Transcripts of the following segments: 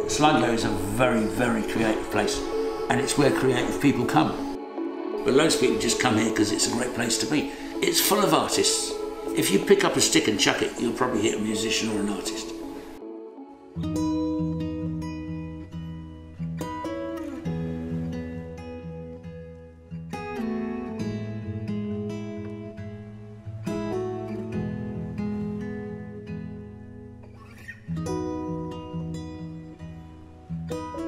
Sligo is a very, very creative place, and it's where creative people come. But loads of people just come here because it's a great place to be. It's full of artists. If you pick up a stick and chuck it, you'll probably hit a musician or an artist.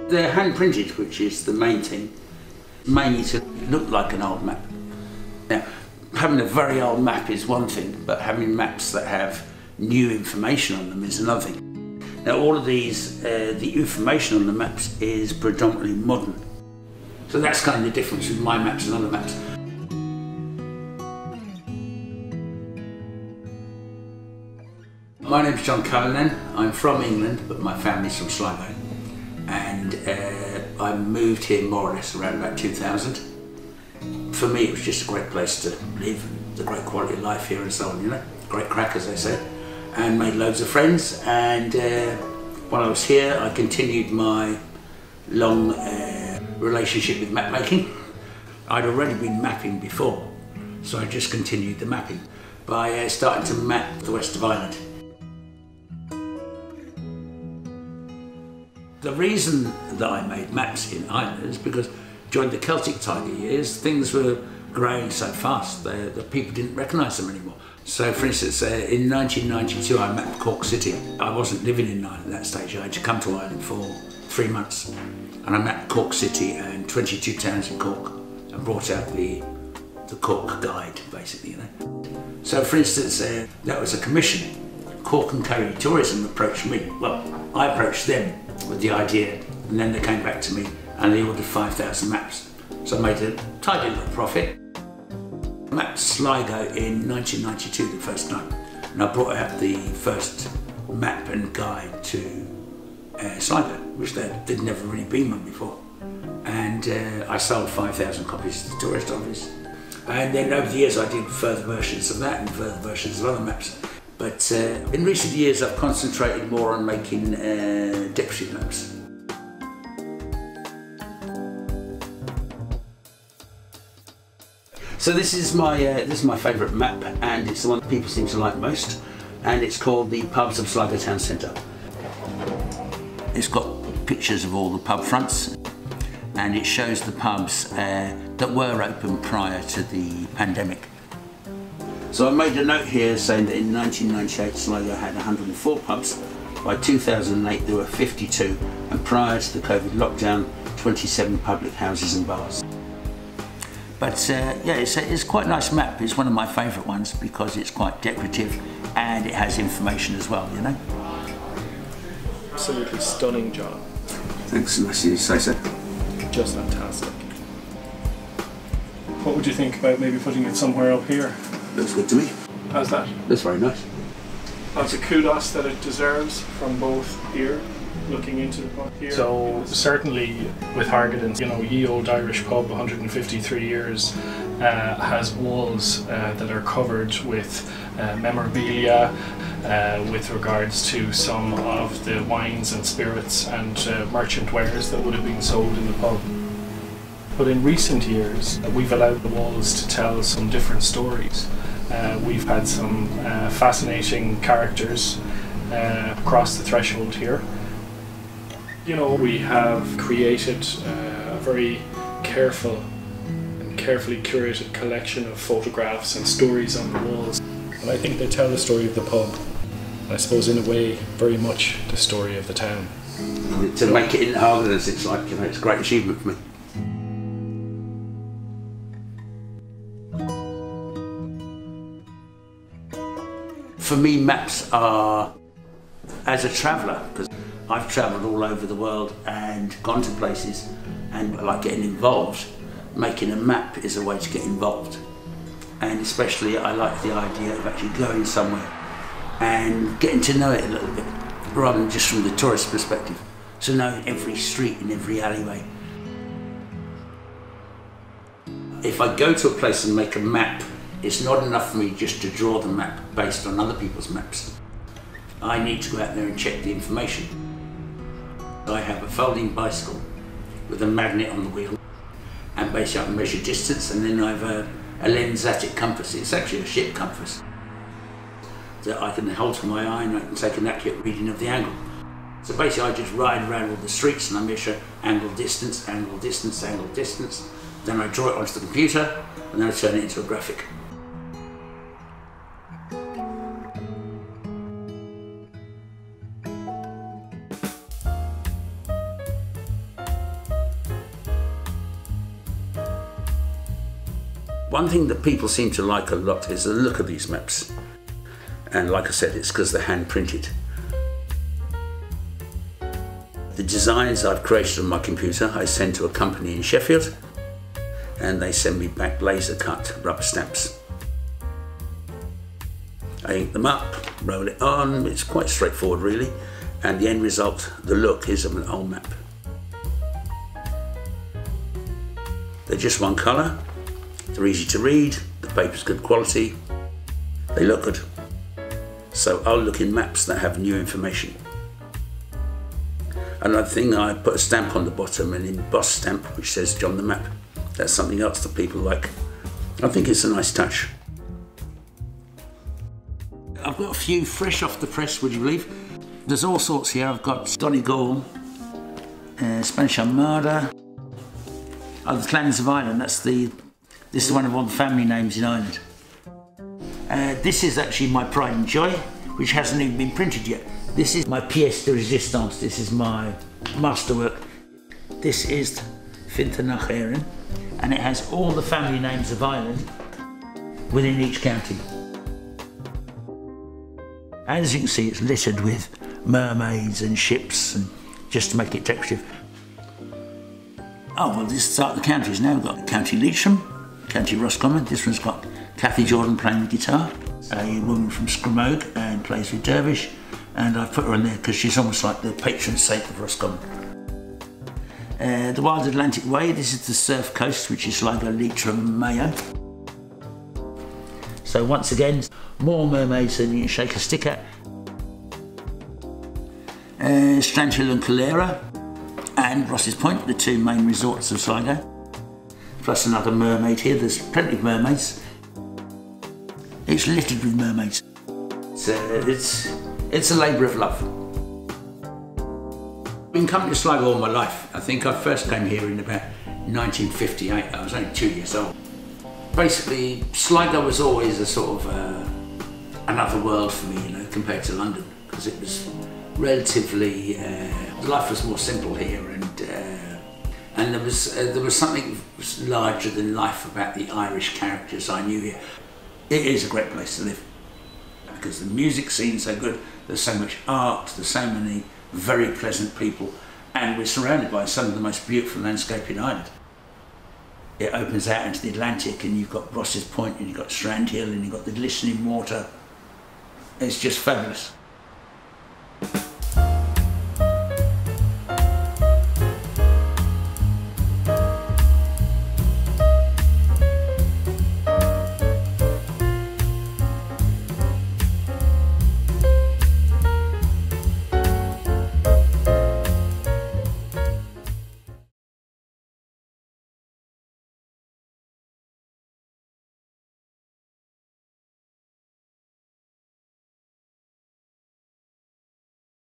They're hand printed, which is the main thing, mainly to look like an old map. Now, having a very old map is one thing, but having maps that have new information on them is another thing. Now, all of these, the information on the maps is predominantly modern. So that's kind of the difference with my maps and other maps. My name's Callanan. I'm from England, but my family's from Sligo. And I moved here more or less around about 2000. For me, it was just a great place to live, the great quality of life here and so on, you know, great crack, as they say, and made loads of friends. And while I was here, I continued my long relationship with map making. I'd already been mapping before, so I just continued the mapping by starting to map the west of Ireland. The reason that I made maps in Ireland is because during the Celtic Tiger years, things were growing so fast that people didn't recognise them anymore. So for instance, in 1992 I mapped Cork City. I wasn't living in Ireland at that stage, I had to come to Ireland for 3 months. And I mapped Cork City and 22 towns in Cork and brought out the Cork Guide, basically, you know. So for instance, that was a commission. Cork and Kerry Tourism approached me. Well, I approached them with the idea, and then they came back to me and they ordered 5,000 maps. So I made a tidy little profit. I mapped Sligo in 1992 the first time, and I brought out the first map and guide to Sligo, which there'd never really been one before. And I sold 5,000 copies to the tourist office. And then over the years I did further versions of that and further versions of other maps. But in recent years I've concentrated more on making decorative maps. So this is my favourite map, and it's the one that people seem to like most, and it's called the Pubs of Sligo Town Centre. It's got pictures of all the pub fronts, and it shows the pubs that were open prior to the pandemic. So I made a note here saying that in 1998 Sligo had 104 pubs, by 2008 there were 52, and prior to the COVID lockdown, 27 public houses and bars. But yeah, it's quite a nice map. It's one of my favourite ones because it's quite decorative and it has information as well, you know. Absolutely stunning, John. Thanks, nice of you to say so. Just fantastic. What would you think about maybe putting it somewhere up here? Looks good to me. How's that? That's very nice. That's a kudos that it deserves from both here, looking into the pub here. So certainly with Hargadon, you know, ye old Irish pub, 153 years, has walls that are covered with memorabilia with regards to some of the wines and spirits and merchant wares that would have been sold in the pub. But in recent years, we've allowed the walls to tell some different stories. We've had some fascinating characters across the threshold here. You know, we have created a very careful and carefully curated collection of photographs and stories on the walls. And I think they tell the story of the pub. I suppose in a way, very much the story of the town. To make it in Hargadon, it's like, you know, it's a great achievement for me. For me, maps are, as a traveller, because I've travelled all over the world and gone to places, and I like getting involved. Making a map is a way to get involved, and especially I like the idea of actually going somewhere and getting to know it a little bit, rather than just from the tourist perspective. So knowing every street and every alleyway. If I go to a place and make a map, it's not enough for me just to draw the map based on other people's maps. I need to go out there and check the information. I have a folding bicycle with a magnet on the wheel, and basically I can measure distance, and then I have a lensatic compass. It's actually a ship compass that I can hold to my eye and I can take an accurate reading of the angle. So basically I just ride around all the streets and I measure angle, distance, angle, distance, angle, distance. Then I draw it onto the computer and then I turn it into a graphic. One thing that people seem to like a lot is the look of these maps. And like I said, it's because they're hand printed. The designs I've created on my computer I send to a company in Sheffield, and they send me back laser cut rubber stamps. I ink them up, roll it on, it's quite straightforward really, and the end result, the look is of an old map. They're just one colour, they're easy to read, the paper's good quality, they look good. So I'll look in maps that have new information. Another thing, I put a stamp on the bottom, an embossed stamp which says John the Map. That's something else that people like. I think it's a nice touch. I've got a few fresh off the press, would you believe? There's all sorts here. I've got Donegal, Spanish Armada, the Clans of Ireland. This is one of all the family names in Ireland. This is actually my pride and joy, which hasn't even been printed yet. This is my pièce de résistance. This is my masterwork. This is Finta nach Éireann, and it has all the family names of Ireland within each county. As you can see, it's littered with mermaids and ships, and just to make it decorative. Oh, well, this start the counties now. We've got County Leitrim, County Roscommon. This one's got Cathy Jordan playing the guitar, a woman from Scramogue and plays with Dervish, and I put her in there because she's almost like the patron saint of Roscommon. The Wild Atlantic Way, this is the Surf Coast, which is Sligo, Leitrim and Mayo. So once again, more mermaids than you can shake a stick at. Strandhill and Calera and Ross's Point, the two main resorts of Sligo. Plus another mermaid here, there's plenty of mermaids. It's littered with mermaids. It's a labour of love. I've been coming to Sligo all my life. I think I first came here in about 1958. I was only 2 years old. Basically, Sligo was always a sort of another world for me, you know, compared to London, because it was relatively, life was more simple here, and there was something larger than life about the Irish characters I knew here. It is a great place to live because the music scene's so good. There's so much art. There's so many very pleasant people, and we're surrounded by some of the most beautiful landscape in Ireland. It opens out into the Atlantic, and you've got Ross's Point, and you've got Strandhill, and you've got the glistening water. It's just fabulous.